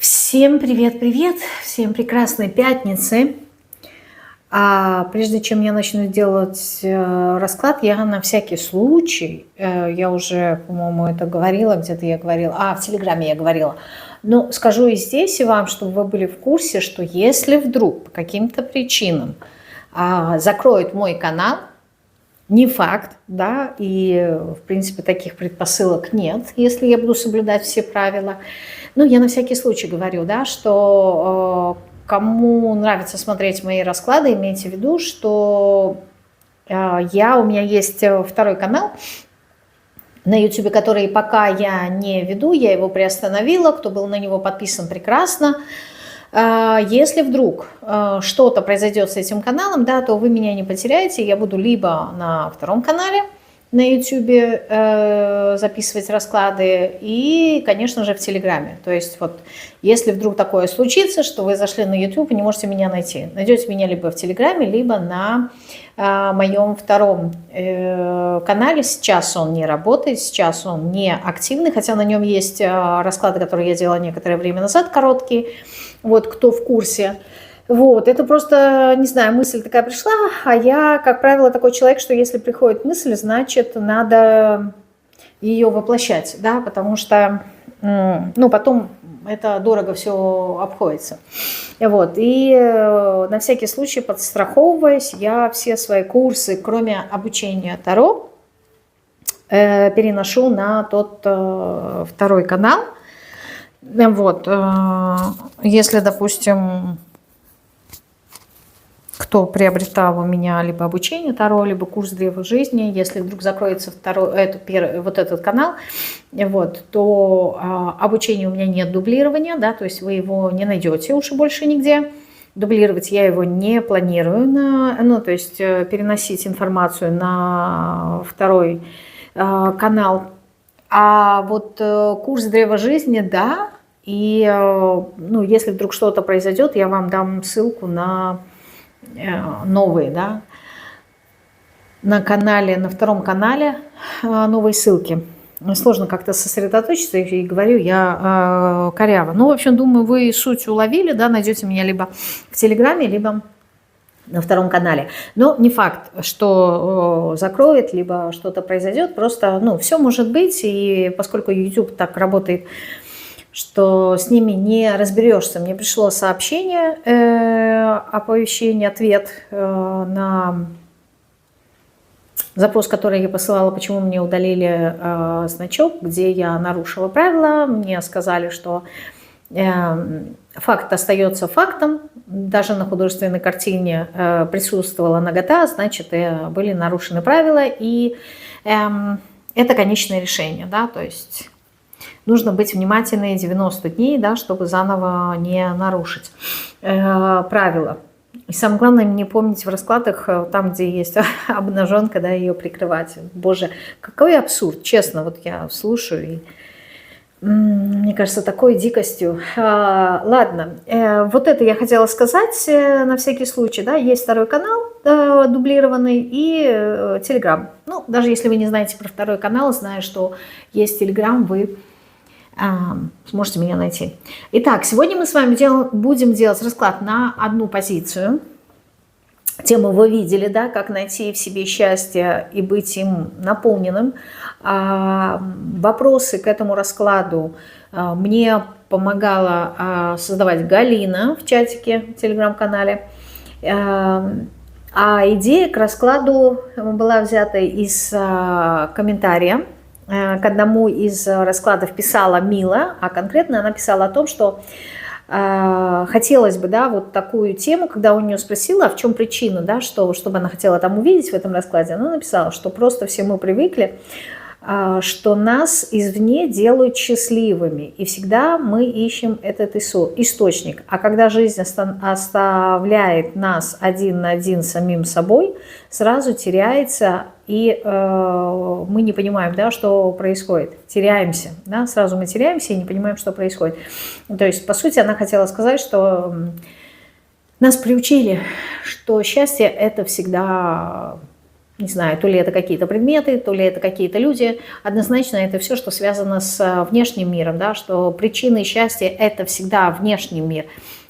Всем привет-привет, всем прекрасной пятницы. Прежде чем я начну делать расклад, я на всякий случай, я уже, по-моему, это говорила, где-то я говорила, в Телеграме я говорила, но скажу и здесь, и вам, чтобы вы были в курсе, что если вдруг по каким-то причинам закроют мой канал, не факт, да, и, в принципе, таких предпосылок нет, если я буду соблюдать все правила. Ну, я на всякий случай говорю, да, что кому нравится смотреть мои расклады, имейте в виду, что у меня есть второй канал на YouTube, который пока я не веду, я его приостановила, кто был на него подписан, прекрасно. Если вдруг что-то произойдет с этим каналом, да, то вы меня не потеряете. Я буду либо на втором канале на YouTube записывать расклады и, конечно же, в Телеграме. То есть вот если вдруг такое случится, что вы зашли на YouTube и не можете меня найти, найдете меня либо в Телеграме, либо на моем втором канале. Сейчас он не работает, сейчас он не активный, хотя на нем есть расклады, которые я делала некоторое время назад, короткие. Вот, кто в курсе. Вот, это просто, не знаю, мысль такая пришла, а я, как правило, такой человек, что если приходит мысль, значит, надо ее воплощать, да, потому что, потом это дорого все обходится. Вот, и на всякий случай, подстраховываясь, я все свои курсы, кроме обучения Таро, переношу на тот второй канал. Вот, если, допустим, кто приобретал у меня либо обучение Таро, либо курс Древа Жизни, если вдруг закроется вот этот канал, вот, то обучения у меня нет дублирования, да, то есть вы его не найдете уже больше нигде. Дублировать я его не планирую, то есть переносить информацию на второй канал. А вот курс Древа Жизни, да, и если вдруг что-то произойдет, я вам дам ссылку на новые, да, на канале, на втором канале новые ссылки. Сложно как-то сосредоточиться, и говорю я коряво. Ну, в общем, думаю, вы суть уловили, да, найдете меня либо в Телеграме, либо на втором канале. Но не факт, что закроет, либо что-то произойдет. Просто, все может быть. И поскольку YouTube так работает, что с ними не разберешься. Мне пришло сообщение, оповещение, ответ на запрос, который я посылала, почему мне удалили значок, где я нарушила правила. Мне сказали, что факт остается фактом. Даже на художественной картине присутствовала нагота, значит, были нарушены правила. И это конечное решение, да, то есть нужно быть внимательной 90 дней, да, чтобы заново не нарушить правила. И самое главное, не помнить в раскладах, там, где есть обнаженка, да, ее прикрывать. Боже, какой абсурд, честно, вот я слушаю и мне кажется, такой дикостью. Ладно, вот это я хотела сказать на всякий случай. Да, есть второй канал дублированный и Телеграм. Даже если вы не знаете про второй канал, зная, что есть Телеграм, вы сможете меня найти. Итак, сегодня мы с вами будем делать расклад на одну позицию. Тему вы видели, да, как найти в себе счастье и быть им наполненным. Вопросы к этому раскладу мне помогала создавать Галина в чатике в телеграм-канале. А идея к раскладу была взята из комментария. К одному из раскладов писала Мила, а конкретно она писала о том, что хотелось бы, да, вот такую тему, когда у нее спросила, в чем причина, да, чтобы она хотела там увидеть в этом раскладе, она написала, что просто все мы привыкли, что нас извне делают счастливыми, и всегда мы ищем этот источник. А когда жизнь оставляет нас один на один с самим собой, сразу теряется, и мы не понимаем, да, что происходит. Теряемся, да, сразу мы теряемся и не понимаем, что происходит. То есть, по сути, она хотела сказать, что нас приучили, что счастье – это всегда Не знаю, то ли это какие-то предметы, то ли это какие-то люди. Однозначно это все, что связано с внешним миром, да, что причиной счастья – это всегда внешний мир.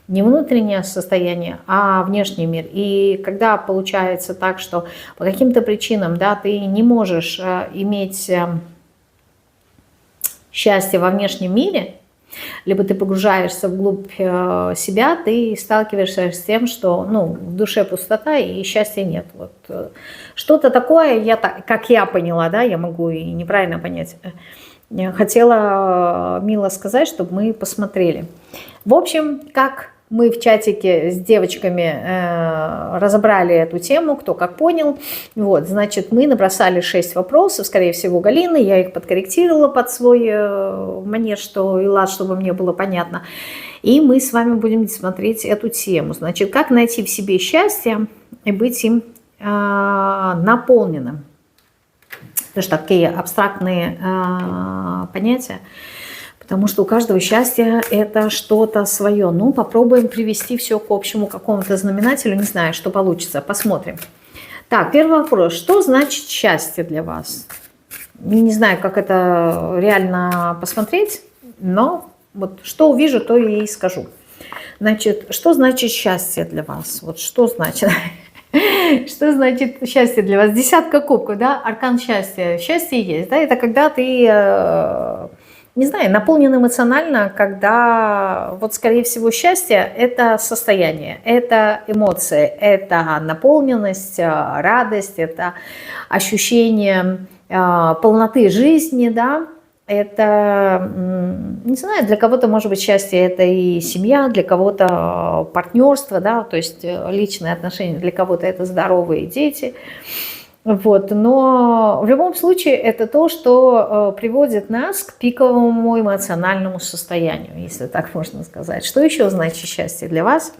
Не внутреннее состояние, а внешний мир. И когда получается так, что по каким-то причинам, да, ты не можешь иметь счастье во внешнем мире, либо ты погружаешься вглубь себя, ты сталкиваешься с тем, что в душе пустота и счастья нет. Вот. Что-то такое, как я поняла, да, я могу и неправильно понять, хотела мило сказать, чтобы мы посмотрели. В общем, как мы в чатике с девочками разобрали эту тему, кто как понял. Вот, значит, мы набросали 6 вопросов, скорее всего, Галины. Я их подкорректировала под свой манер, что и лад, чтобы мне было понятно. И мы с вами будем смотреть эту тему. Значит, как найти в себе счастье и быть им наполненным. Это же такие абстрактные понятия. Потому что у каждого счастья это что-то свое. Ну, попробуем привести все к общему какому-то знаменателю. Не знаю, что получится. Посмотрим. Так, первый вопрос. Что значит счастье для вас? Не знаю, как это реально посмотреть, но вот что увижу, то и скажу. Значит, что значит счастье для вас? Вот что значит... Что значит счастье для вас? 10 кубков, да? Аркан счастья. Счастье есть, да? Это когда ты... не знаю, наполнен эмоционально, когда, вот, скорее всего, счастье – это состояние, это эмоции, это наполненность, радость, это ощущение полноты жизни, да, это, не знаю, для кого-то, может быть, счастье – это и семья, для кого-то партнерство, да, то есть личные отношения, для кого-то это здоровые дети. Вот, но в любом случае это то, что приводит нас к пиковому эмоциональному состоянию, если так можно сказать. Что еще значит счастье для вас?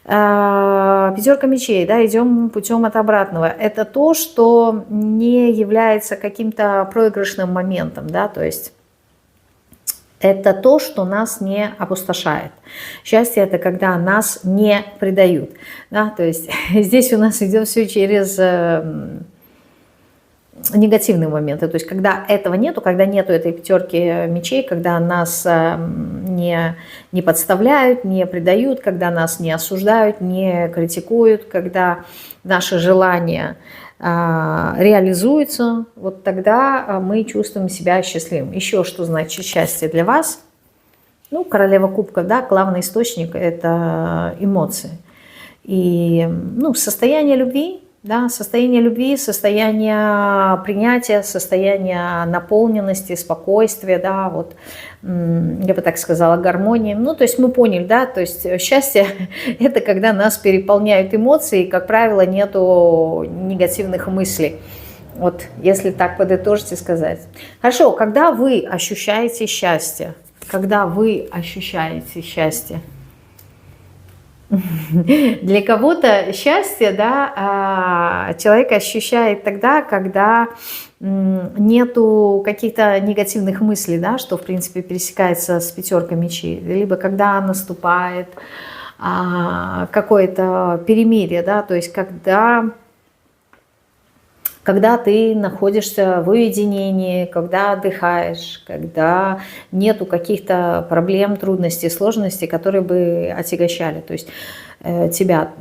5 мечей, да, идем путем от обратного. Это то, что не является каким-то проигрышным моментом, да, то есть это то, что нас не опустошает. Счастье – это когда нас не предают. Да? То есть здесь у нас идет все через негативные моменты. То есть когда этого нету, когда нету этой 5 мечей, когда нас не подставляют, не предают, когда нас не осуждают, не критикуют, когда наши желания реализуется, вот тогда мы чувствуем себя счастливым. Еще что значит счастье для вас? Ну, королева кубков, да, главный источник – это эмоции. И, состояние любви, да, состояние принятия, состояние наполненности, спокойствия, да, вот, я бы так сказала, гармонии. Ну, то есть мы поняли, да, то есть счастье – это когда нас переполняют эмоции, и, как правило, нету негативных мыслей. Вот, если так подытожить и сказать. Хорошо, когда вы ощущаете счастье? Когда вы ощущаете счастье? Для кого-то счастье, да, человек ощущает тогда, когда нету каких-то негативных мыслей, да, что в принципе пересекается с 5 мечей, либо когда наступает какое-то перемирие, да, то есть когда ты находишься в уединении, когда отдыхаешь, когда нету каких-то проблем, трудностей, сложностей, которые бы отягощали, то есть тебя.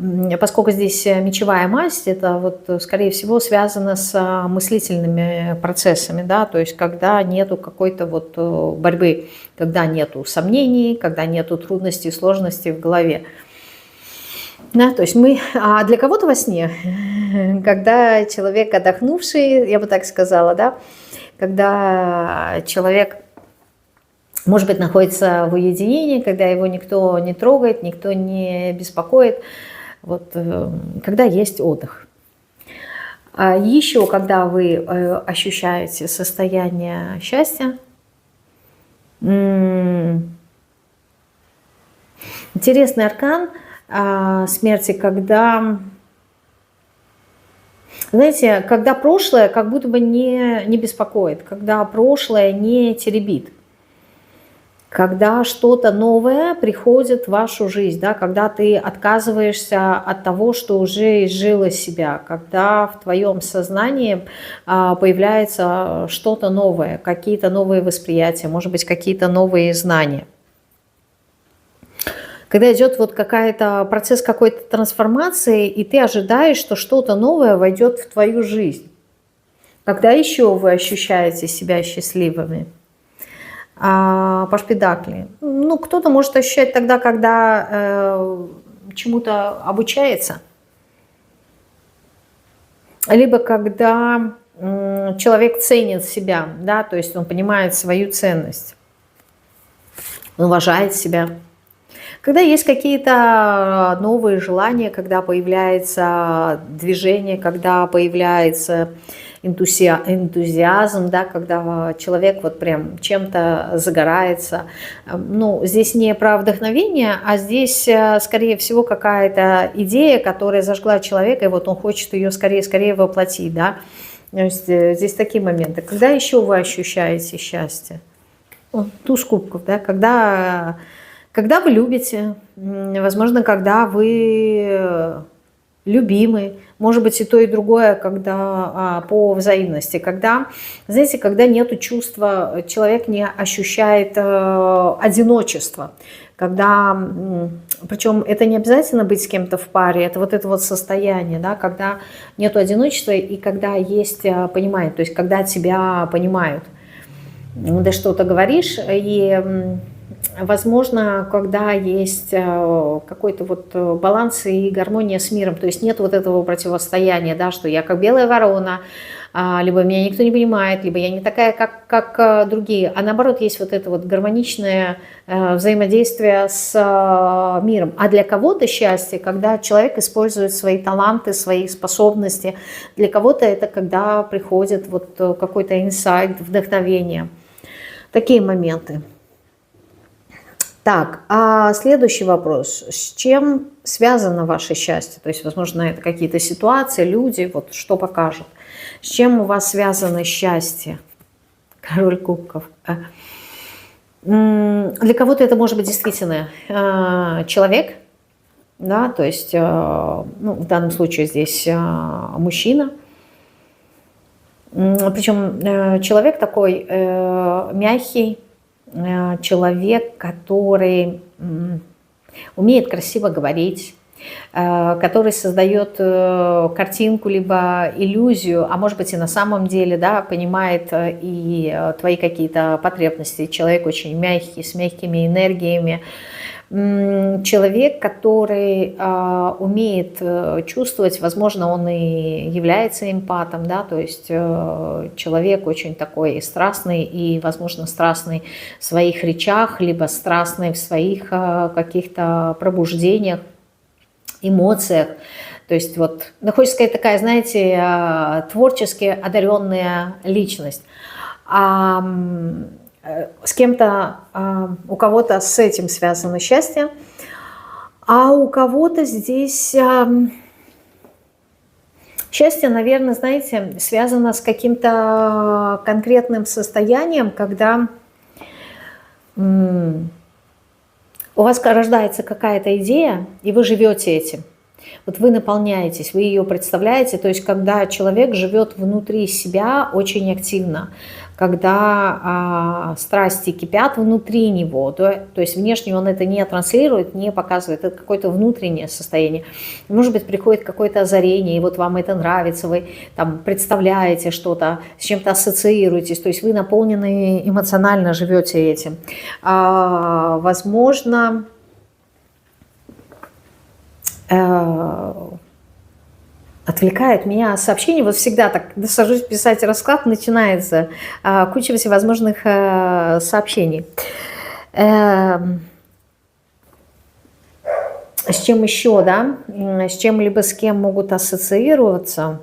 Поскольку здесь мечевая масть, это вот, скорее всего, связано с мыслительными процессами, да, то есть когда нету какой-то вот борьбы, когда нету сомнений, когда нету трудностей, сложностей в голове. Да, то есть а для кого-то во сне, когда человек отдохнувший, я бы так сказала, да, когда человек, может быть, находится в уединении, когда его никто не трогает, никто не беспокоит, вот, когда есть отдых. А еще, когда вы ощущаете состояние счастья, интересный аркан смерти, когда, знаете, когда прошлое как будто бы не беспокоит, когда прошлое не теребит. когда что-то новое приходит в вашу жизнь, да, когда ты отказываешься от того, что уже изжило себя, когда в твоем сознании появляется что-то новое, какие-то новые восприятия, может быть, какие-то новые знания. Когда идет вот какая-то процесс какой-то трансформации, и ты ожидаешь, что что-то новое войдет в твою жизнь. Когда еще вы ощущаете себя счастливыми? По шпидакли. Ну, кто-то может ощущать тогда, когда чему-то обучается, либо когда человек ценит себя, да, то есть он понимает свою ценность, он уважает себя. Когда есть какие-то новые желания, когда появляется движение, когда появляется энтузиазм, да, когда человек вот прям чем-то загорается. Ну, здесь не про вдохновение, а здесь, скорее всего, какая-то идея, которая зажгла человека, и вот он хочет ее скорее воплотить, да. То есть здесь такие моменты. Когда еще вы ощущаете счастье? Вот, туз кубков, да, когда вы любите, возможно, когда вы любимы, может быть, и то, и другое, когда по взаимности, когда, знаете, когда нету чувства, человек не ощущает одиночества, когда, причем это не обязательно быть с кем-то в паре, это вот состояние, да, когда нету одиночества и когда есть понимание, то есть когда тебя понимают, да, что-то говоришь, и возможно, когда есть какой-то вот баланс и гармония с миром, то есть нет вот этого противостояния, да, что я как белая ворона, либо меня никто не понимает, либо я не такая, как другие, а наоборот есть вот это вот гармоничное взаимодействие с миром. А для кого-то счастье, когда человек использует свои таланты, свои способности, для кого-то это когда приходит вот какой-то инсайт, вдохновение. Такие моменты. Так, а следующий вопрос. С чем связано ваше счастье? То есть, возможно, это какие-то ситуации, люди, вот что покажут. С чем у вас связано счастье? Король кубков. Для кого-то это может быть действительно человек, да, то есть, ну, в данном случае здесь мужчина. Причем человек такой мягкий, человек, который умеет красиво говорить, который создает картинку либо иллюзию, а может быть и на самом деле, да, понимает и твои какие-то потребности. Человек очень мягкий, с мягкими энергиями. Человек, который умеет чувствовать, возможно, он и является эмпатом, да, то есть человек очень такой страстный и, возможно, страстный в своих речах, либо страстный в своих каких-то пробуждениях, эмоциях. То есть вот, да, хочется сказать, такая, знаете, творчески одаренная личность. С кем-то, у кого-то с этим связано счастье, а у кого-то здесь счастье, наверное, знаете, связано с каким-то конкретным состоянием, когда у вас рождается какая-то идея, и вы живете этим. Вот вы наполняетесь, вы ее представляете, то есть когда человек живет внутри себя очень активно, когда страсти кипят внутри него, то есть внешне он это не транслирует, не показывает, это какое-то внутреннее состояние. Может быть, приходит какое-то озарение, и вот вам это нравится, вы там представляете что-то, с чем-то ассоциируетесь, то есть вы наполнены эмоционально, живете этим. Возможно, отвлекает меня сообщение. Вот всегда так сажусь писать расклад, начинается куча всевозможных сообщений. С чем еще, да? С чем-либо с кем могут ассоциироваться?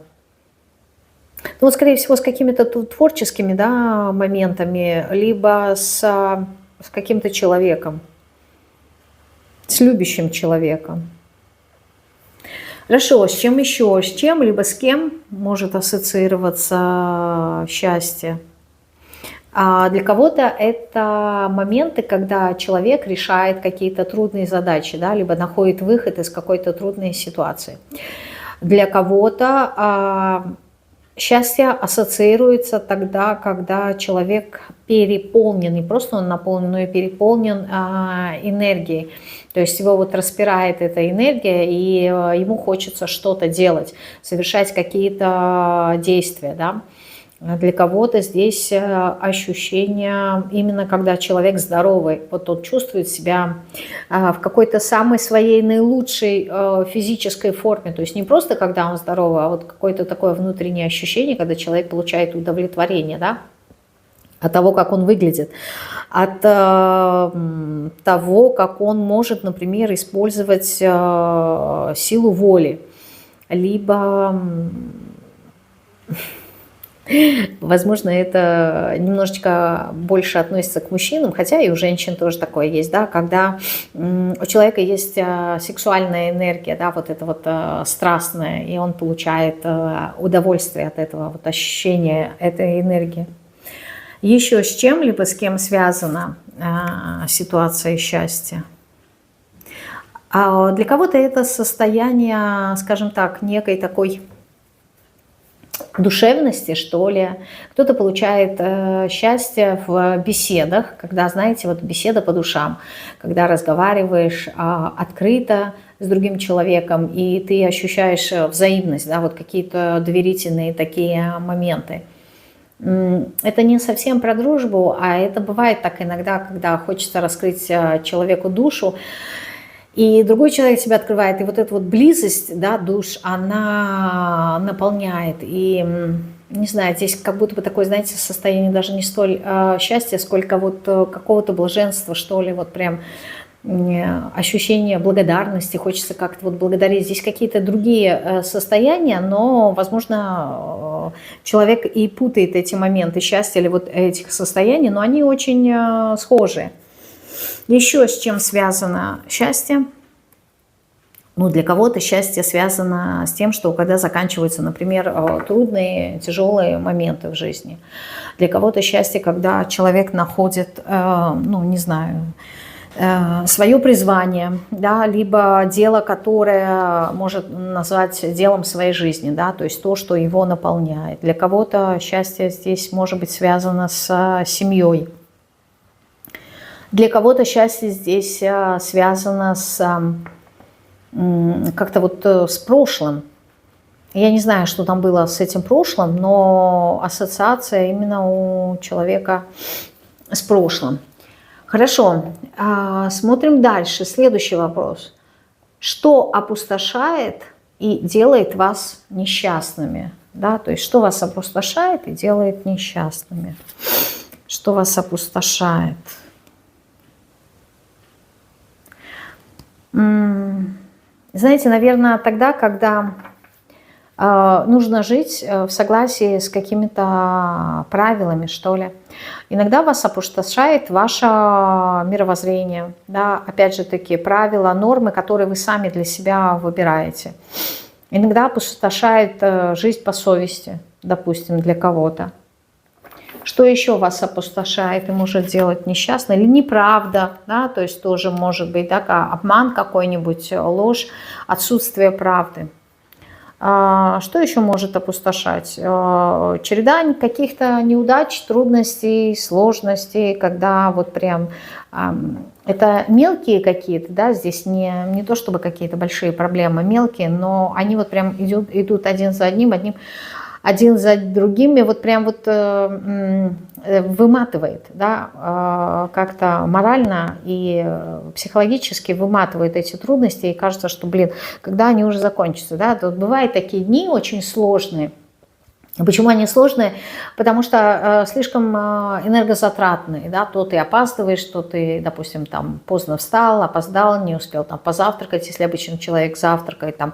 Ну, вот, скорее всего, с какими-то творческими, да, моментами, либо с каким-то человеком, с любящим человеком. Хорошо, с чем еще? С чем, либо с кем может ассоциироваться счастье? А для кого-то это моменты, когда человек решает какие-то трудные задачи, да, либо находит выход из какой-то трудной ситуации. Для кого-то счастье ассоциируется тогда, когда человек переполнен, не просто он наполнен, но и переполнен энергией. То есть его вот распирает эта энергия, и ему хочется что-то делать, совершать какие-то действия, да. Для кого-то здесь ощущение, именно когда человек здоровый, вот он чувствует себя в какой-то самой своей наилучшей физической форме. То есть не просто когда он здоровый, а вот какое-то такое внутреннее ощущение, когда человек получает удовлетворение, да, от того, как он выглядит, от того, как он может, например, использовать силу воли, либо... Возможно, это немножечко больше относится к мужчинам, хотя и у женщин тоже такое есть, да, когда у человека есть сексуальная энергия, да, вот это вот страстная, и он получает удовольствие от этого вот ощущения этой энергии. Еще с чем-либо, с кем связана ситуация счастья? А для кого-то это состояние, скажем так, некой такой душевности, что ли. Кто-то получает счастье в беседах, когда, знаете, вот беседа по душам, когда разговариваешь открыто с другим человеком, и ты ощущаешь взаимность, да, вот какие-то доверительные такие моменты. Это не совсем про дружбу, а это бывает так иногда, когда хочется раскрыть человеку душу, и другой человек себя открывает, и вот эта вот близость, да, душ, она наполняет. И, не знаю, здесь как будто бы такое, знаете, состояние даже не столь счастья, сколько вот какого-то блаженства, что ли, вот прям ощущение благодарности, хочется как-то вот благодарить. Здесь какие-то другие состояния, но, возможно, человек и путает эти моменты счастья или вот этих состояний, но они очень схожи. Еще с чем связано счастье? Ну, для кого-то счастье связано с тем, что когда заканчиваются, например, трудные, тяжелые моменты в жизни. Для кого-то счастье, когда человек находит, ну, не знаю, свое призвание, да, либо дело, которое может назвать делом своей жизни, да, то есть то, что его наполняет. Для кого-то счастье здесь может быть связано с семьей. Для кого-то счастье здесь связано с как-то вот с прошлым. Я не знаю, что там было с этим прошлым, но ассоциация именно у человека с прошлым. Хорошо, смотрим дальше. Следующий вопрос. Что опустошает и делает вас несчастными? Да, то есть что вас опустошает и делает несчастными? Что вас опустошает? Знаете, наверное, тогда, когда нужно жить в согласии с какими-то правилами, что ли. Иногда вас опустошает ваше мировоззрение, да, опять же таки правила, нормы, которые вы сами для себя выбираете. Иногда опустошает жизнь по совести, допустим, для кого-то. Что еще вас опустошает и может делать несчастным? Или неправда, да, то есть тоже может быть, да, обман какой-нибудь, ложь, отсутствие правды. Что еще может опустошать? Череда каких-то неудач, трудностей, сложностей, когда вот прям это мелкие какие-то, да, здесь не то чтобы какие-то большие проблемы, мелкие, но они вот прям идут один за одним, один за другим, и вот прям вот выматывает, да, как-то морально и психологически выматывает эти трудности, и кажется, что, блин, когда они уже закончатся, да, то бывают такие дни очень сложные. Почему они сложные? Потому что слишком энергозатратные, да, то ты опаздываешь, то ты, допустим, там поздно встал, опоздал, не успел там позавтракать, если обычно человек завтракает, там,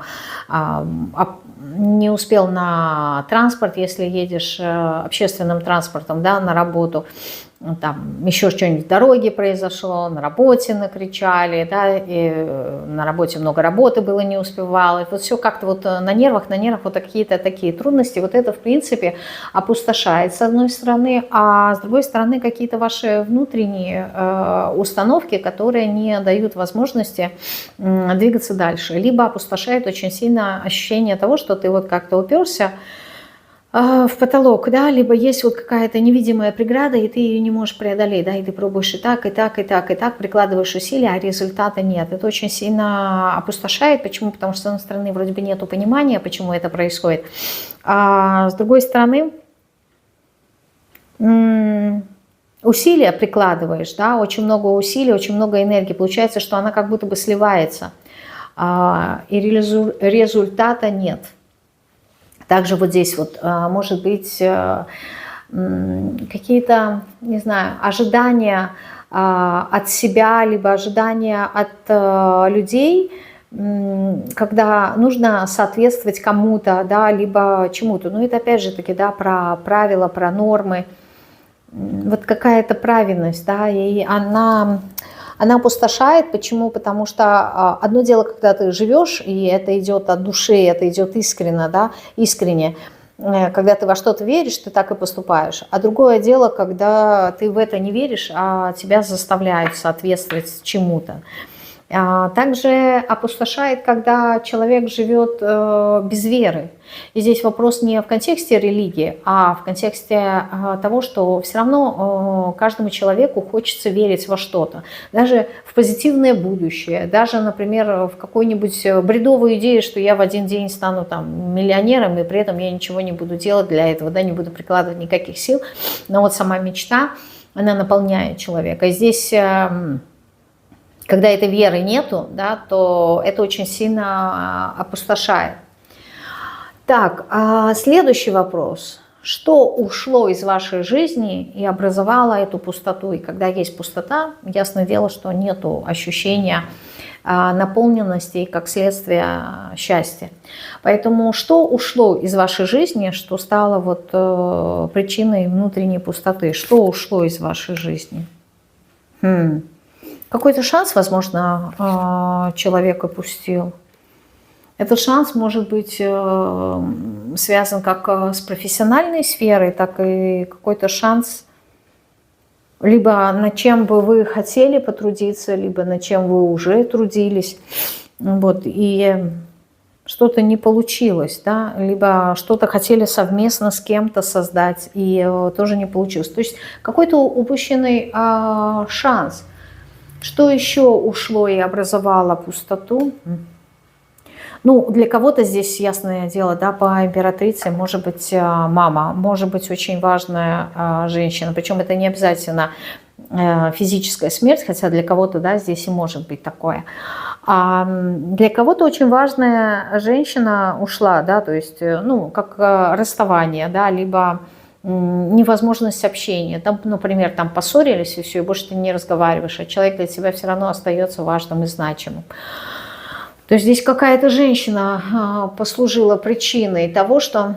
не успел на транспорт, если едешь общественным транспортом, да, на работу. там еще что-нибудь в дороге произошло, на работе накричали, да, и на работе много работы было, не успевала. Вот все как-то вот на нервах вот какие-то такие трудности. Вот это, в принципе, опустошает с одной стороны, а с другой стороны какие-то ваши внутренние установки, которые не дают возможности двигаться дальше. Либо опустошает очень сильно ощущение того, что ты вот как-то уперся в потолок, да, либо есть вот какая-то невидимая преграда, и ты ее не можешь преодолеть, да, и ты пробуешь и так, и так, и так, и так, прикладываешь усилия, а результата нет. Это очень сильно опустошает. Почему? Потому что, с одной стороны, вроде бы нету понимания, почему это происходит, а с другой стороны, усилия прикладываешь, да, очень много усилий, очень много энергии. Получается, что она как будто бы сливается, и результата нет. Также вот здесь вот может быть какие-то, не знаю, ожидания от себя, либо ожидания от людей, когда нужно соответствовать кому-то, да, либо чему-то. Но это опять же таки, да, про правила, про нормы. Вот какая-то правильность, да, и она опустошает. Почему? Потому что одно дело, когда ты живешь, и это идет от души, это идет искренне, да, искренне. Когда ты во что-то веришь, ты так и поступаешь. А другое дело, когда ты в это не веришь, а тебя заставляют соответствовать чему-то. Также опустошает, когда человек живет без веры. И здесь вопрос не в контексте религии, а в контексте того, что все равно каждому человеку хочется верить во что-то. Даже в позитивное будущее, даже, например, в какую-нибудь бредовую идею, что я в один день стану там миллионером, и при этом я ничего не буду делать для этого, да, не буду прикладывать никаких сил. Но вот сама мечта, она наполняет человека. И здесь... Когда этой веры нету, да, то это очень сильно опустошает. Так, следующий вопрос. Что ушло из вашей жизни и образовало эту пустоту? И когда есть пустота, ясное дело, что нету ощущения наполненности и, как следствие, счастья. Поэтому что ушло из вашей жизни, что стало вот причиной внутренней пустоты? Что ушло из вашей жизни? Какой-то шанс, возможно, человек упустил. Этот шанс может быть связан как с профессиональной сферой, так и какой-то шанс либо над чем бы вы хотели потрудиться, либо над чем вы уже трудились, вот, и что-то не получилось, да, либо что-то хотели совместно с кем-то создать, и тоже не получилось. То есть какой-то упущенный шанс. Что еще ушло и образовало пустоту? Ну, для кого-то здесь, ясное дело, да, по императрице может быть мама, может быть очень важная женщина. Причем это не обязательно физическая смерть, хотя для кого-то, да, здесь и может быть такое. А для кого-то очень важная женщина ушла, да, то есть, ну, как расставание, да, либо невозможность общения. Там, например, там поссорились и все, и больше ты не разговариваешь, а человек для тебя все равно остается важным и значимым. То есть здесь какая-то женщина послужила причиной того, что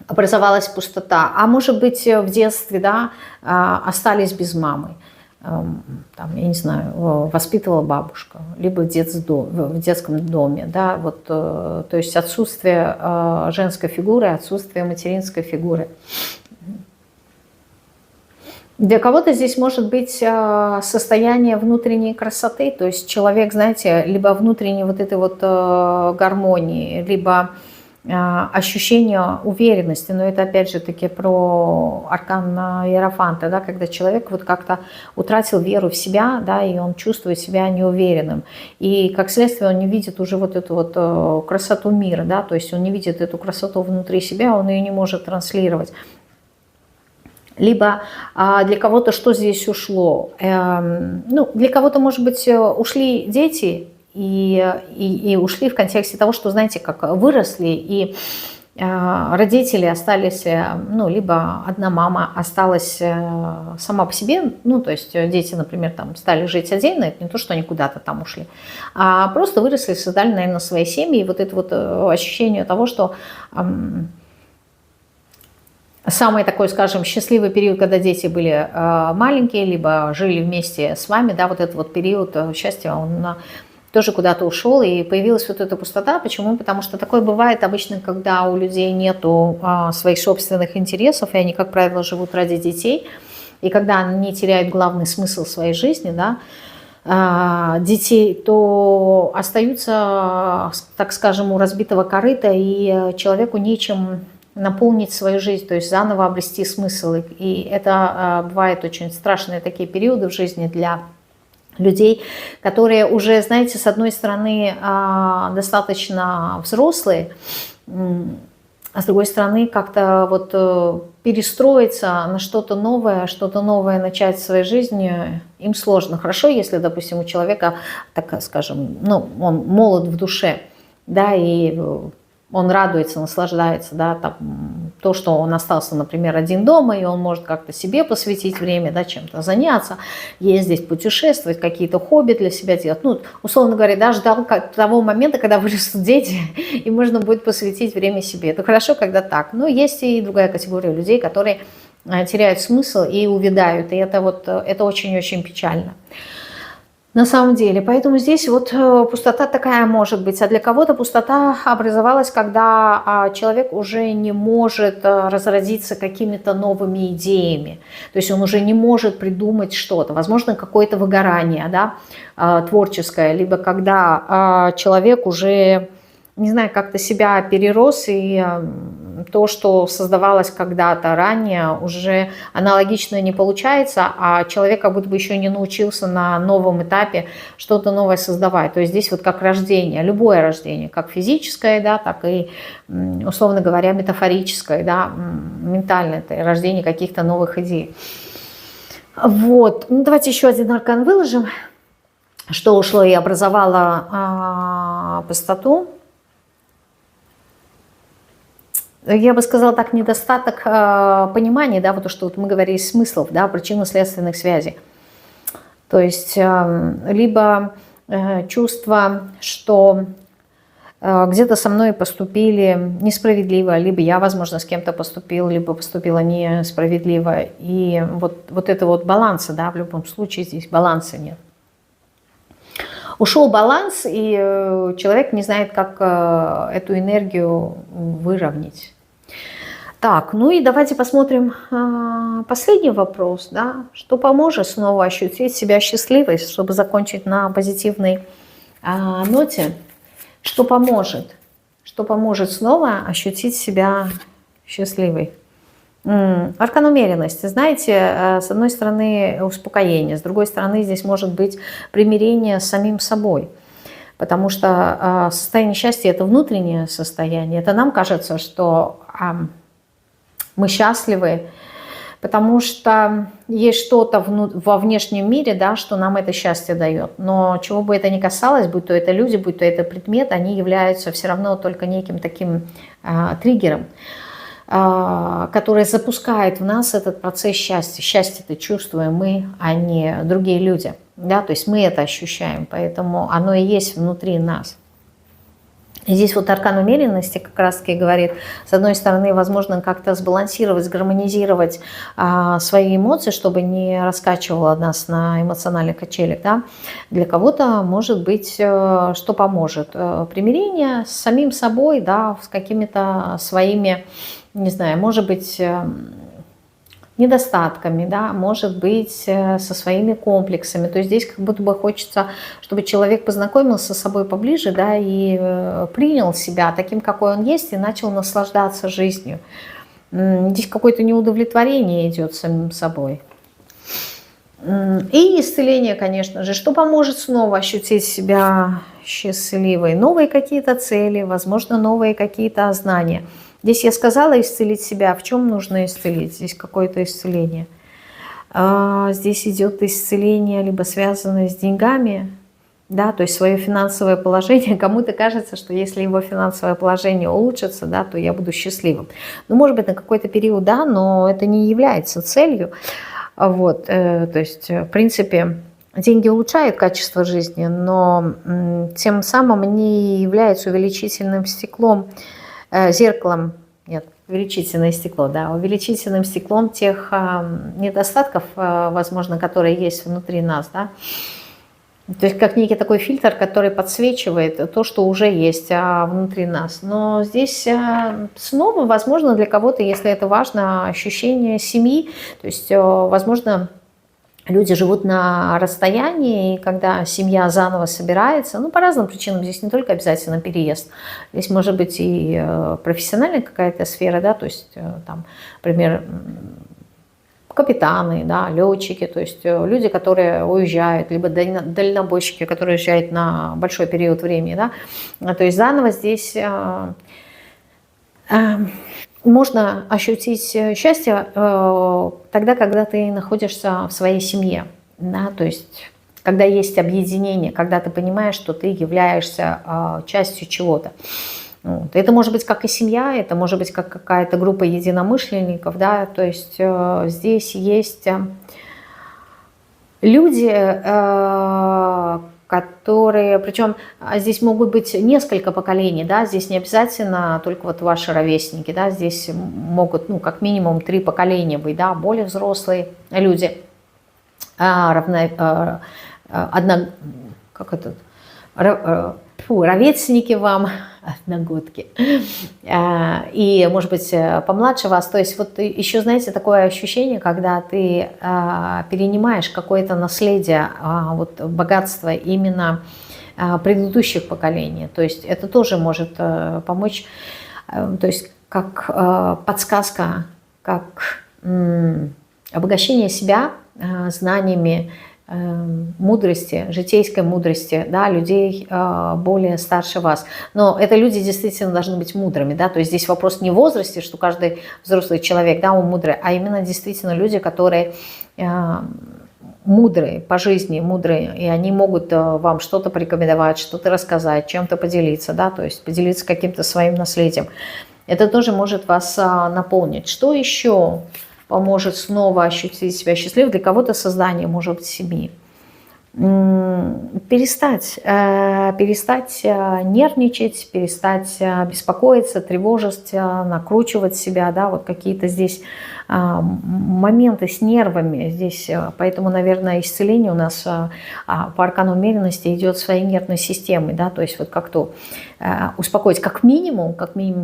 образовалась пустота. А может быть, в детстве, да, остались без мамы. Там, я не знаю, воспитывала бабушка, либо в детском доме, да, вот, то есть отсутствие женской фигуры, отсутствие материнской фигуры. Для кого-то здесь может быть состояние внутренней красоты, то есть человек, знаете, либо внутренней вот этой вот гармонии, либо ощущение уверенности, но это опять же таки про аркан Иерофанта, да, когда человек вот как-то утратил веру в себя, да, и он чувствует себя неуверенным, и как следствие он не видит уже вот эту вот красоту мира, да, то есть он не видит эту красоту внутри себя, он ее не может транслировать. Либо для кого-то что здесь ушло? Ну, для кого-то, может быть, ушли дети, и ушли в контексте того, что, знаете, как выросли, и родители остались, ну, либо одна мама осталась сама по себе, ну, то есть дети, например, там стали жить отдельно, это не то, что они куда-то там ушли, а просто выросли, создали, наверное, свои семьи, и вот это вот ощущение того, что самый такой, скажем, счастливый период, когда дети были маленькие, либо жили вместе с вами, да, вот этот вот период счастья, он тоже куда-то ушел, и появилась вот эта пустота. Почему? Потому что такое бывает обычно, когда у людей нету своих собственных интересов, и они, как правило, живут ради детей, и когда они теряют главный смысл своей жизни, да, детей, то остаются, так скажем, у разбитого корыта, и человеку нечем наполнить свою жизнь, то есть заново обрести смысл. И это бывают очень страшные такие периоды в жизни для людей, которые уже, знаете, с одной стороны достаточно взрослые, а с другой стороны как-то вот перестроиться на что-то новое начать в своей жизни им сложно. Хорошо, если, допустим, у человека, так скажем, ну, он молод в душе, да, и он радуется, наслаждается, да, там, то, что он остался, например, один дома, и он может как-то себе посвятить время, да, чем-то заняться, ездить, путешествовать, какие-то хобби для себя делать. Ну, условно говоря, да, ждал того момента, когда вырастут дети, и можно будет посвятить время себе. Это хорошо, когда так. Но есть и другая категория людей, которые теряют смысл и увядают, и это вот, это очень-очень печально. На самом деле. Поэтому здесь вот пустота такая может быть. А для кого-то пустота образовалась, когда человек уже не может разразиться какими-то новыми идеями. То есть он уже не может придумать что-то. Возможно, какое-то выгорание, да, творческое. Либо когда человек уже, не знаю, как-то себя перерос, и то, что создавалось когда-то ранее, уже аналогично не получается, а человек как будто бы еще не научился на новом этапе что-то новое создавать. То есть здесь вот как рождение, любое рождение, как физическое, да, так и, условно говоря, метафорическое, да, ментальное, это рождение каких-то новых идей. Вот. Ну, давайте еще один аркан выложим, что ушло и образовало пустоту. Я бы сказала так, недостаток понимания, да, вот то, что вот мы говорили, смыслов, да, причинно-следственных связей. То есть либо чувство, что где-то со мной поступили несправедливо, либо я, возможно, с кем-то поступил, либо поступила несправедливо. И вот это вот баланса, да, в любом случае здесь баланса нет. Ушел баланс, и человек не знает, как эту энергию выровнять. Так, ну и давайте посмотрим последний вопрос, да, что поможет снова ощутить себя счастливой, чтобы закончить на позитивной ноте. Что поможет снова ощутить себя счастливой? Аркан умеренности, знаете, с одной стороны успокоение, с другой стороны здесь может быть примирение с самим собой. Потому что состояние счастья – это внутреннее состояние. Это нам кажется, что мы счастливы, потому что есть что-то во внешнем мире, да, что нам это счастье дает. Но чего бы это ни касалось, будь то это люди, будь то это предмет, они являются все равно только неким таким триггером, который запускает в нас этот процесс счастья. Счастье-то чувствуем мы, а не другие люди. Да? То есть мы это ощущаем, поэтому оно и есть внутри нас. И здесь вот аркан умеренности как раз-таки говорит, с одной стороны, возможно, как-то сбалансировать, сгармонизировать свои эмоции, чтобы не раскачивало нас на эмоциональных качелях. Да? Для кого-то, может быть, что поможет? Примирение с самим собой, да, с какими-то своими, не знаю, может быть, недостатками, да, может быть, со своими комплексами. То есть здесь как будто бы хочется, чтобы человек познакомился с собой поближе, да, и принял себя таким, какой он есть, и начал наслаждаться жизнью. Здесь какое-то неудовлетворение идет самим собой. И исцеление, конечно же. Что поможет снова ощутить себя счастливой? Новые какие-то цели, возможно, новые какие-то знания. Здесь я сказала исцелить себя. В чем нужно исцелить? Здесь какое-то исцеление. Здесь идет исцеление, либо связанное с деньгами, да, то есть свое финансовое положение. Кому-то кажется, что если его финансовое положение улучшится, да, то я буду счастливым. Ну, может быть, на какой-то период, да, но это не является целью. Вот, то есть, в принципе, деньги улучшают качество жизни, но тем самым они являются увеличительным стеклом, зеркалом, нет, увеличительное стекло, да, увеличительным стеклом тех недостатков, возможно, которые есть внутри нас, да. То есть как некий такой фильтр, который подсвечивает то, что уже есть внутри нас. Но здесь снова, возможно, для кого-то, если это важно, ощущение семьи. То есть, возможно, люди живут на расстоянии, и когда семья заново собирается, ну, по разным причинам, здесь не только обязательно переезд, здесь может быть и профессиональная какая-то сфера, да, то есть, там, например, капитаны, да, летчики, то есть люди, которые уезжают, либо дальнобойщики, которые уезжают на большой период времени, да, то есть заново здесь можно ощутить счастье тогда, когда ты находишься в своей семье, да, то есть когда есть объединение, когда ты понимаешь, что ты являешься частью чего-то. Вот. Это может быть как и семья, это может быть как какая-то группа единомышленников, да, то есть здесь есть люди, которые, причем здесь могут быть несколько поколений, да, здесь не обязательно только вот ваши ровесники, да, здесь могут, ну, как минимум 3 поколения быть, да, более взрослые люди, ровесники вам, одногодки, и, может быть, помладше вас. То есть вот еще, знаете, такое ощущение, когда ты перенимаешь какое-то наследие, вот, богатство именно предыдущих поколений. То есть это тоже может помочь, то есть как подсказка, как обогащение себя знаниями, мудрости, житейской мудрости, да, людей более старше вас. Но это люди действительно должны быть мудрыми, да, то есть здесь вопрос не в возрасте, что каждый взрослый человек, да, он мудрый, а именно действительно люди, которые мудрые по жизни, мудрые, и они могут вам что-то порекомендовать, что-то рассказать, чем-то поделиться, да, то есть поделиться каким-то своим наследием. Это тоже может вас наполнить. Что еще поможет снова ощутить себя счастливым? Для кого-то создание, может быть, семьи. Перестать нервничать, перестать беспокоиться, тревожиться, накручивать себя, да, вот какие-то здесь моменты с нервами здесь, поэтому, наверное, исцеление у нас по аркану умеренности идет своей нервной системой, да, то есть вот как-то успокоить как минимум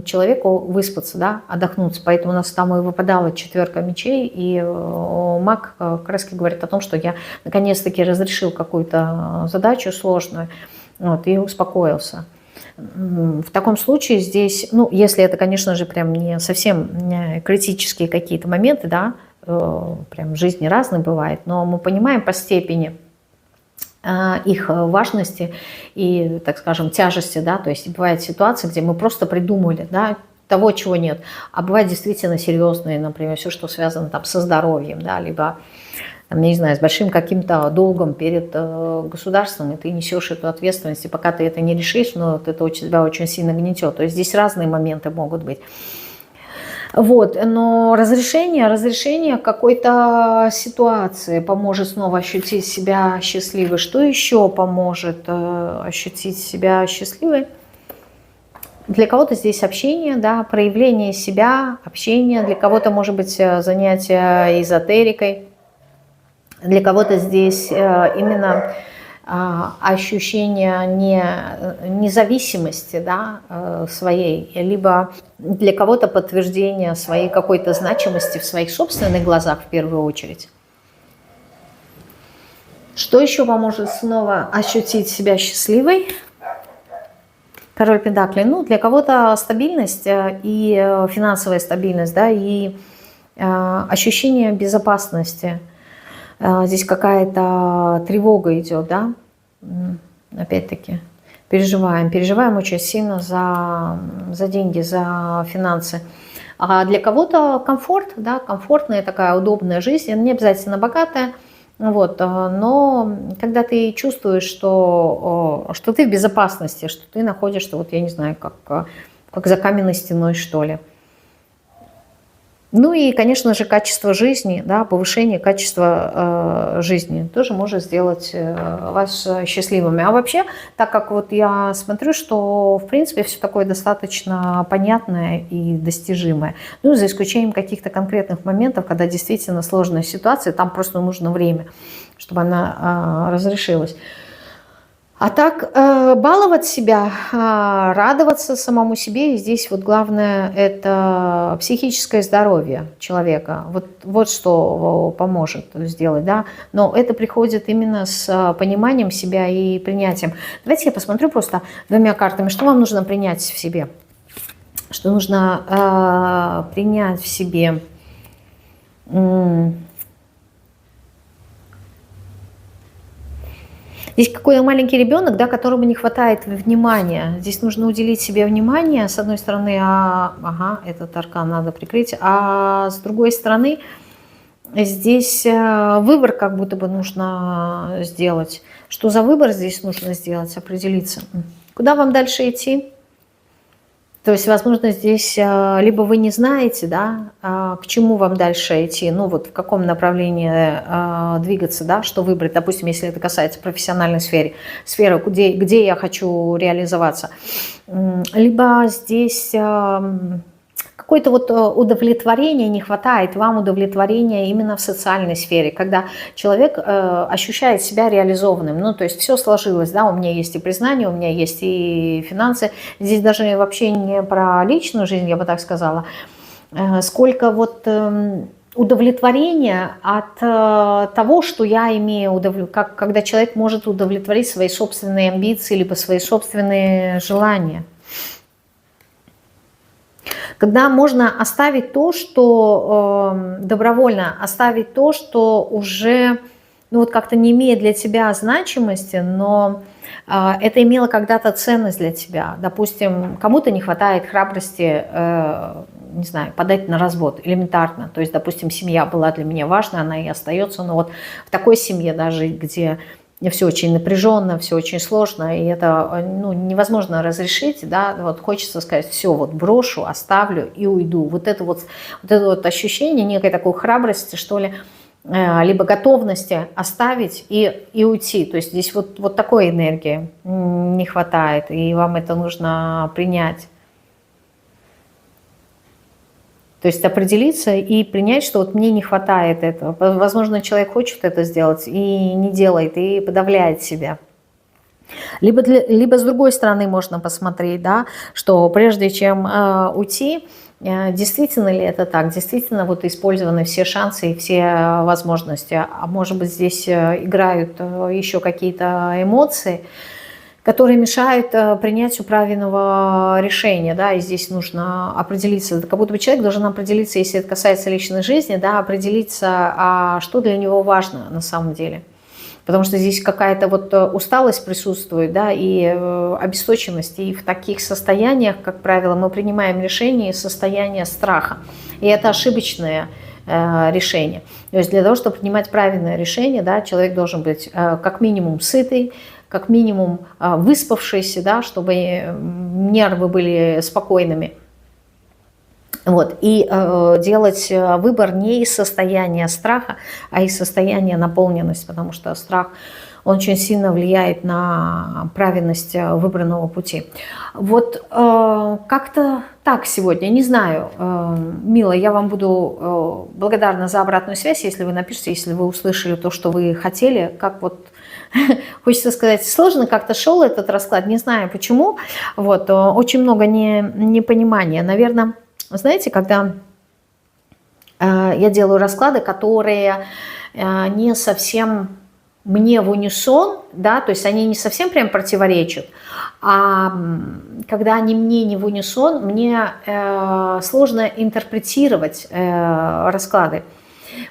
человеку выспаться, да, отдохнуться, поэтому у нас там и выпадала 4 мечей, и маг как раз говорит о том, что я наконец-таки разрешил какую-то задачу сложную, вот, и успокоился. В таком случае здесь, ну, если это, конечно же, прям не совсем критические какие-то моменты, да, прям в жизни разные бывает, но мы понимаем по степени их важности и, так скажем, тяжести, да, то есть бывают ситуации, где мы просто придумали, да, того, чего нет, а бывают действительно серьезные, например, все, что связано там со здоровьем, да, либо, там, не знаю, с большим каким-то долгом перед государством, и ты несешь эту ответственность, и пока ты это не решишь, но вот это тебя очень сильно гнетет. То есть здесь разные моменты могут быть. Вот, но разрешение какой-то ситуации поможет снова ощутить себя счастливой. Что еще поможет ощутить себя счастливой? Для кого-то здесь общение, да, проявление себя, общение. Для кого-то, может быть, занятие эзотерикой. Для кого-то здесь именно ощущение независимости, да, своей, либо для кого-то подтверждение своей какой-то значимости в своих собственных глазах в первую очередь. Что еще поможет снова ощутить себя счастливой? Король Пентаклей. Ну, для кого-то стабильность и финансовая стабильность, да, и ощущение безопасности. Здесь какая-то тревога идет, да, опять-таки, переживаем очень сильно за деньги, за финансы. А для кого-то комфорт, да, комфортная такая удобная жизнь, не обязательно богатая, вот, но когда ты чувствуешь, что ты в безопасности, что ты находишься, вот я не знаю, как за каменной стеной, что ли. Ну и, конечно же, качество жизни, да, повышение качества жизни тоже может сделать вас счастливыми. А вообще, так как вот я смотрю, что, в принципе, все такое достаточно понятное и достижимое. Ну, за исключением каких-то конкретных моментов, когда действительно сложная ситуация, там просто нужно время, чтобы она разрешилась. А так, баловать себя, радоваться самому себе. И здесь вот главное – это психическое здоровье человека. Вот что поможет сделать, да. Но это приходит именно с пониманием себя и принятием. Давайте я посмотрю просто двумя картами, что вам нужно принять в себе. Что нужно принять в себе. Здесь какой-то маленький ребенок, да, которому не хватает внимания. Здесь нужно уделить себе внимание. С одной стороны, ага, этот аркан надо прикрыть. А с другой стороны, здесь выбор как будто бы нужно сделать. Что за выбор здесь нужно сделать, определиться. Куда вам дальше идти? То есть, возможно, здесь либо вы не знаете, да, к чему вам дальше идти, ну вот в каком направлении двигаться, да, что выбрать, допустим, если это касается профессиональной сферы, где я хочу реализоваться. Либо здесь какое-то вот удовлетворение не хватает, вам удовлетворения именно в социальной сфере, когда человек ощущает себя реализованным, ну то есть все сложилось, да, у меня есть и признание, у меня есть и финансы, здесь даже вообще не про личную жизнь, я бы так сказала, сколько вот удовлетворения от того, что я имею, когда человек может удовлетворить свои собственные амбиции, либо свои собственные желания. Когда можно оставить то, что добровольно, оставить то, что уже ну, вот как-то не имеет для тебя значимости, но это имело когда-то ценность для тебя. Допустим, кому-то не хватает храбрости, не знаю, подать на развод элементарно. То есть, допустим, семья была для меня важна, она и остается, но вот в такой семье даже, где все очень напряженно, все очень сложно, и это ну, невозможно разрешить, да, вот хочется сказать, все, вот брошу, оставлю и уйду. Вот это вот ощущение некой такой храбрости, что ли, либо готовности оставить и уйти. То есть здесь вот такой энергии не хватает, и вам это нужно принять. То есть определиться и принять, что вот мне не хватает этого. Возможно, человек хочет это сделать и не делает, и подавляет себя. Либо с другой стороны можно посмотреть, да, что прежде чем уйти, действительно ли это так, действительно вот использованы все шансы и все возможности, а может быть здесь играют еще какие-то эмоции, которые мешают принятию правильного решения, да, и здесь нужно определиться, как будто бы человек должен определиться, если это касается личной жизни, да, определиться, а что для него важно на самом деле. Потому что здесь какая-то вот усталость присутствует, да, и обесточенность, и в таких состояниях, как правило, мы принимаем решения из состояния страха, и это ошибочное решение. То есть для того, чтобы принимать правильное решение, да, человек должен быть как минимум сытый, как минимум выспавшийся, да, чтобы нервы были спокойными. Вот. И делать выбор не из состояния страха, а из состояния наполненности, потому что страх, он очень сильно влияет на правильность выбранного пути. Вот как-то так сегодня, не знаю, Мила, я вам буду благодарна за обратную связь, если вы напишите, если вы услышали то, что вы хотели, как вот хочется сказать, сложно как-то шел этот расклад, не знаю почему. Вот, очень много непонимания. Наверное, знаете, когда я делаю расклады, которые не совсем мне в унисон, да, то есть они не совсем прям противоречат, а когда они мне не в унисон, мне сложно интерпретировать расклады.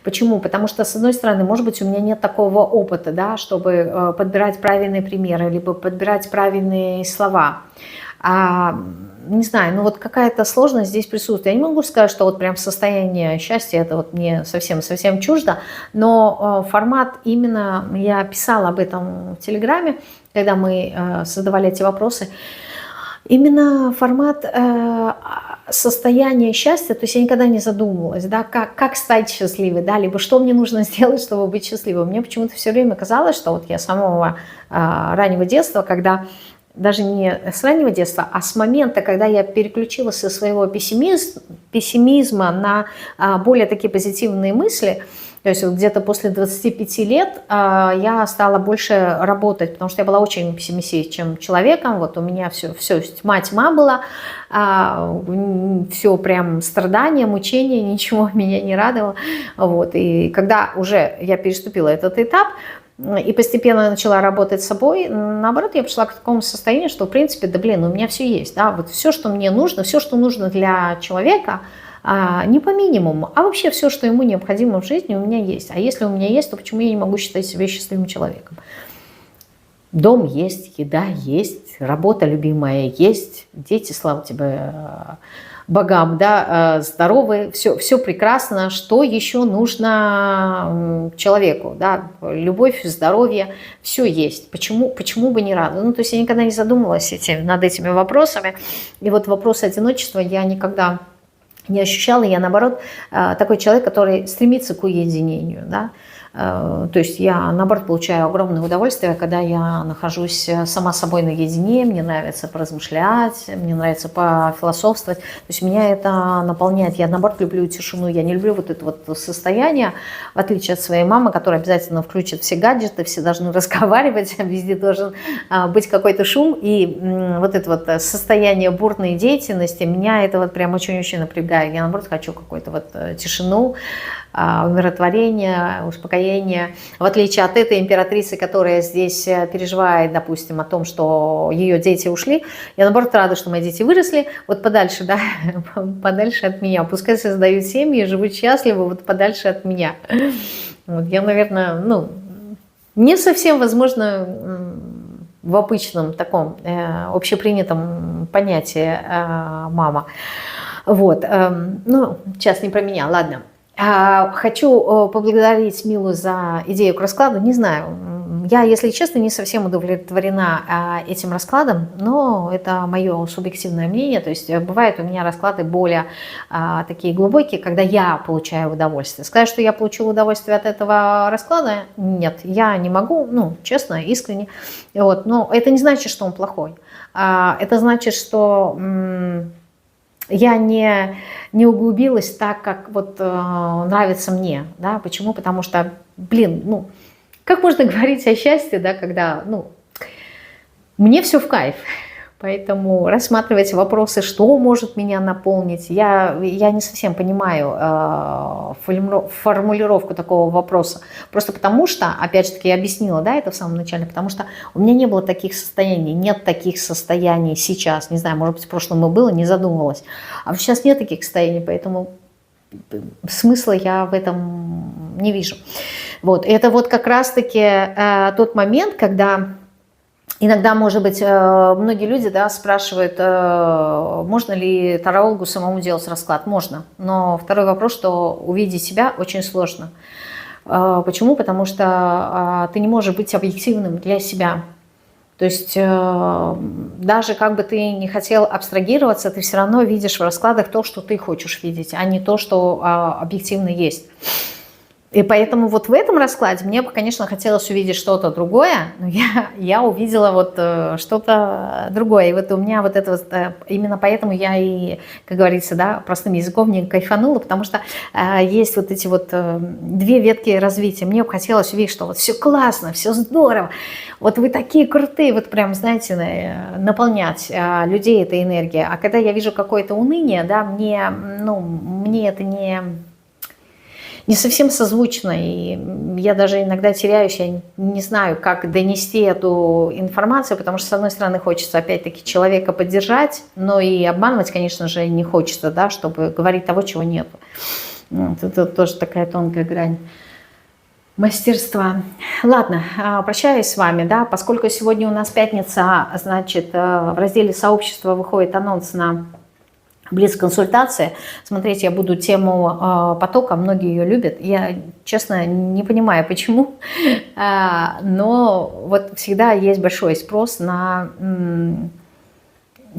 Почему? Потому что, с одной стороны, может быть, у меня нет такого опыта, да, чтобы подбирать правильные примеры, либо подбирать правильные слова. Не знаю, ну вот какая-то сложность здесь присутствует. Я не могу сказать, что вот прям состояние счастья, это вот мне совсем чуждо, но формат именно, я писала об этом в Телеграме, когда мы создавали эти вопросы, именно формат состояние счастья, то есть я никогда не задумывалась, да, как стать счастливой, да, либо что мне нужно сделать, чтобы быть счастливой. Мне почему-то все время казалось, что вот я с самого раннего детства, когда даже не с раннего детства, а с момента, когда я переключилась со своего пессимизма на более такие позитивные мысли, то есть вот где-то после 25 лет я стала больше работать, потому что я была очень пессимистичным человеком. Вот у меня все тьма была, все прям страдания, мучения, ничего меня не радовало. Вот. И когда уже я переступила этот этап, и постепенно начала работать с собой, наоборот, я пришла к такому состоянию, что, в принципе, да блин, у меня все есть, да, вот все, что мне нужно, все, что нужно для человека, не по минимуму, а вообще все, что ему необходимо в жизни, у меня есть. А если у меня есть, то почему я не могу считать себя счастливым человеком? Дом есть, еда есть, работа любимая есть, дети, слава тебе, богам, да, здоровы, все прекрасно. Что еще нужно человеку? Да? Любовь, здоровье, все есть. Почему бы не рада? Ну, то есть я никогда не задумывалась над этими вопросами. И вот вопрос одиночества я никогда не ощущала. Я, наоборот, такой человек, который стремится к уединению, да. То есть я, наоборот, получаю огромное удовольствие, когда я нахожусь сама с собой наедине, мне нравится поразмышлять, мне нравится пофилософствовать. То есть меня это наполняет. Я, наоборот, люблю тишину, я не люблю вот это вот состояние, в отличие от своей мамы, которая обязательно включит все гаджеты, все должны разговаривать, везде должен быть какой-то шум. И вот это вот состояние бурной деятельности, меня это вот прям очень-очень напрягает. Я, наоборот, хочу какую-то вот тишину, умиротворение, успокоение. В отличие от этой императрицы, которая здесь переживает, допустим, о том, что ее дети ушли, я, наоборот, рада, что мои дети выросли, вот подальше, да, подальше от меня. Пускай создают семьи, живут счастливо, вот подальше от меня. Вот я, наверное, ну, не совсем, возможно, в обычном таком общепринятом понятии мама. Вот, ну, сейчас не про меня, ладно. Хочу поблагодарить Милу за идею к раскладу. Не знаю, я, если честно, не совсем удовлетворена этим раскладом, но это мое субъективное мнение. То есть бывают у меня расклады более такие глубокие, когда я получаю удовольствие. Сказать, что я получила удовольствие от этого расклада, нет, я не могу, ну, честно, искренне. Вот, но это не значит, что он плохой. Это значит, что я не углубилась так, как вот нравится мне, да, почему? Потому что, блин, ну, как можно говорить о счастье, да, когда, ну, мне все в кайф, поэтому рассматривать вопросы, что может меня наполнить, я не совсем понимаю формулировку такого вопроса, просто потому что, опять же таки, я объяснила, да, это в самом начале, потому что у меня не было таких состояний, нет таких состояний сейчас, не знаю, может быть, в прошлом и было, не задумывалась, а сейчас нет таких состояний, поэтому смысла я в этом не вижу. Вот, это вот как раз-таки тот момент, когда иногда, может быть, многие люди, да, спрашивают, можно ли тарологу самому делать расклад. Можно, но второй вопрос, что увидеть себя очень сложно. Почему? Потому что ты не можешь быть объективным для себя. То есть даже как бы ты не хотел абстрагироваться, ты все равно видишь в раскладах то, что ты хочешь видеть, а не то, что объективно есть. И поэтому вот в этом раскладе мне бы, конечно, хотелось увидеть что-то другое, но я увидела вот что-то другое. И вот у меня вот это вот, именно поэтому я и, как говорится, да, простым языком не кайфанула, потому что есть вот эти вот две ветки развития. Мне бы хотелось увидеть, что вот все классно, все здорово, вот вы такие крутые, вот прям, знаете, наполнять людей этой энергией. А когда я вижу какое-то уныние, да, мне это не совсем созвучно, и я даже иногда теряюсь, я не знаю, как донести эту информацию, потому что, с одной стороны, хочется опять-таки человека поддержать, но и обманывать, конечно же, не хочется, да, чтобы говорить того, чего нет. Вот, это тоже такая тонкая грань мастерства. Ладно, прощаюсь с вами, да, поскольку сегодня у нас пятница, значит, в разделе «Сообщество» выходит анонс на блиц-консультация. Смотрите, я буду тему потока, многие ее любят. Я, честно, не понимаю, почему, но вот всегда есть большой спрос на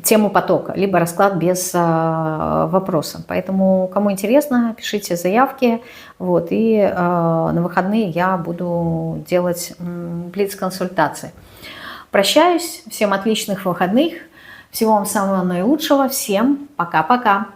тему потока, либо расклад без вопроса. Поэтому, кому интересно, пишите заявки. Вот, и на выходные я буду делать блиц-консультации. Прощаюсь, всем отличных выходных, всего вам самого наилучшего, всем пока-пока.